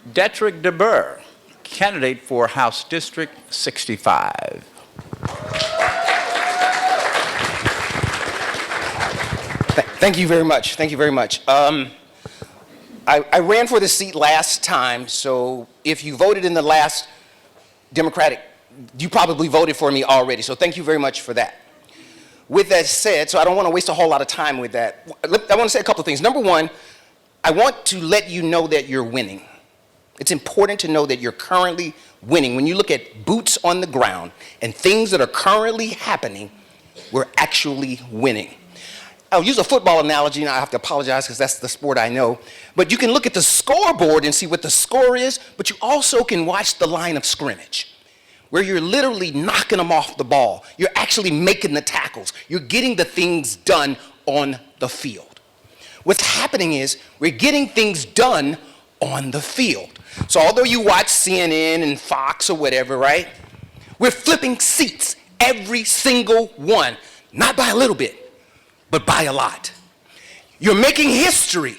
Detrick DeBurr, candidate for House District 65. Thank you very much. Thank you very much. I ran for this seat last time, so if you voted in the last Democratic, you probably voted for me already, so thank you very much for that. With that said, so I don't want to waste a whole lot of time with that, I want to say a couple of things. Number one, I want to let you know that you're winning. It's important to know that you're currently winning. When you look at boots on the ground and things that are currently happening, we're actually winning. I'll use a football analogy, and I have to apologize because that's the sport I know. But you can look at the scoreboard and see what the score is, but you also can watch the line of scrimmage, where you're literally knocking them off the ball. You're actually making the tackles. You're getting the things done on the field. What's happening is we're getting things done on the field. So although you watch CNN and Fox or whatever, right, we're flipping seats, every single one, not by a little bit, but by a lot. You're making history.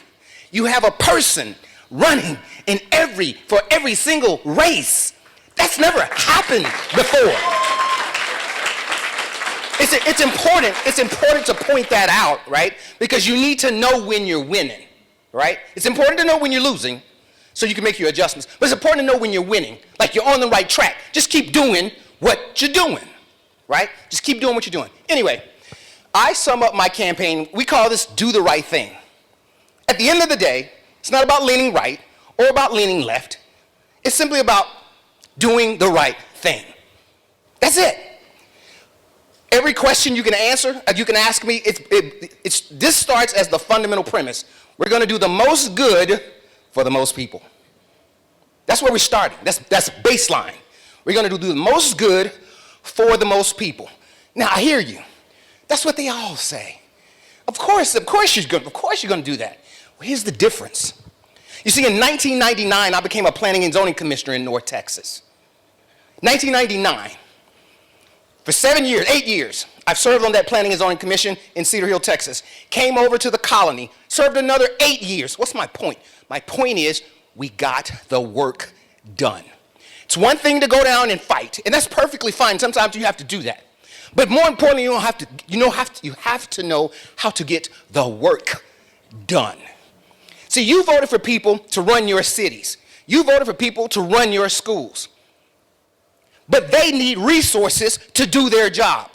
You have a person running for every single race. That's never happened before. It's important to point that out, right? Because you need to know when you're winning, right? It's important to know when you're losing so you can make your adjustments. But it's important to know when you're winning, like you're on the right track. Just keep doing what you're doing, right? Just keep doing what you're doing. Anyway, I sum up my campaign, we call this do the right thing. At the end of the day, it's not about leaning right or about leaning left. It's simply about doing the right thing. That's it. Every question you can answer, you can ask me, this starts as the fundamental premise. We're going to do the most good for the most people. That's where we're starting. That's baseline. We're going to do the most good for the most people. Now, I hear you. That's what they all say. Of course you're going to do that. Well, here's the difference. You see, in 1999, I became a planning and zoning commissioner in North Texas. 1999. For 8 years, I've served on that planning and zoning commission in Cedar Hill, Texas. Came over to the colony, served another 8 years. What's my point? My point is we got the work done. It's one thing to go down and fight, and that's perfectly fine. Sometimes you have to do that. But more importantly, you have to know how to get the work done. See, you voted for people to run your cities. You voted for people to run your schools. But they need resources to do their job.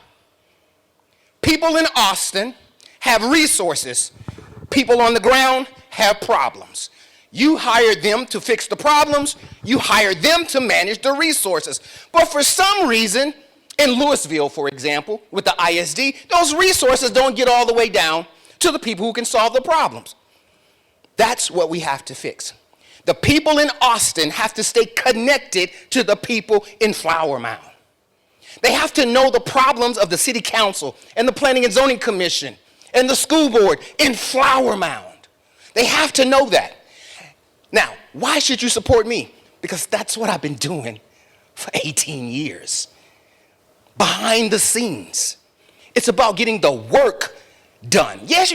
People in Austin have resources. People on the ground have problems. You hired them to fix the problems. You hired them to manage the resources. But for some reason, in Louisville, for example, with the ISD, those resources don't get all the way down to the people who can solve the problems. That's what we have to fix. The people in Austin have to stay connected to the people in Flower Mound. They have to know the problems of the city council and the planning and zoning commission and the school board in Flower Mound. They have to know that. Now, why should you support me? Because that's what I've been doing for 18 years. Behind the scenes. It's about getting the work done. Yes,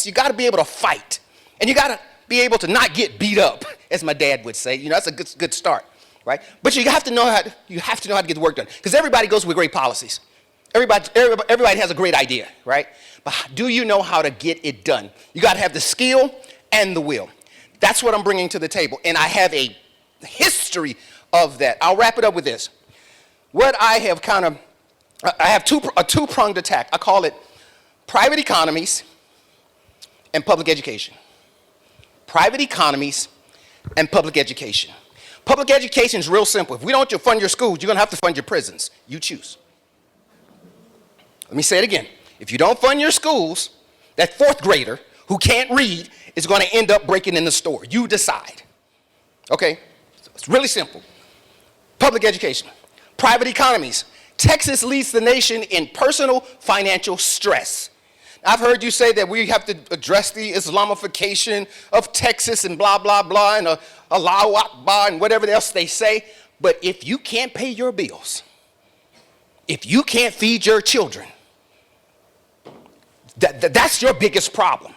you got to be able to fight. And you got to be able to not get beat up, as my dad would say. You know, that's a good start, right? But you have to know how to get the work done. Because everybody goes with great policies. Everybody has a great idea, right? But do you know how to get it done? You got to have the skill and the will. That's what I'm bringing to the table. And I have a history of that. I'll wrap it up with this. What I have I have a two-pronged attack. I call it private economies and public education. Private economies and public education. Public education is real simple. If we don't fund your schools, you're going to have to fund your prisons. You choose. Let me say it again. If you don't fund your schools, that fourth grader who can't read is going to end up breaking in the store. You decide. Okay? It's really simple. Public education. Private economies. Texas leads the nation in personal financial stress. I've heard you say that we have to address the Islamification of Texas and blah, blah, blah, and Allahu Akbar and whatever else they say. But if you can't pay your bills, if you can't feed your children, that's your biggest problem.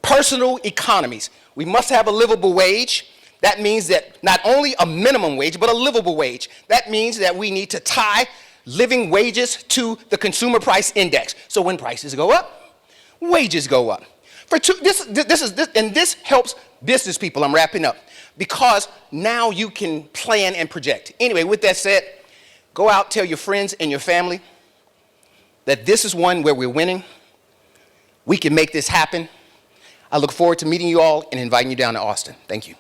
Personal economies. We must have a livable wage. That means that not only a minimum wage, but a livable wage. That means that we need to tie living wages to the consumer price index. So when prices go up, wages go up. This helps business people. I'm wrapping up, because now you can plan and project. Anyway, with that said, go out, tell your friends and your family that this is one where we're winning. We can make this happen. I look forward to meeting you all and inviting you down to Austin. Thank you.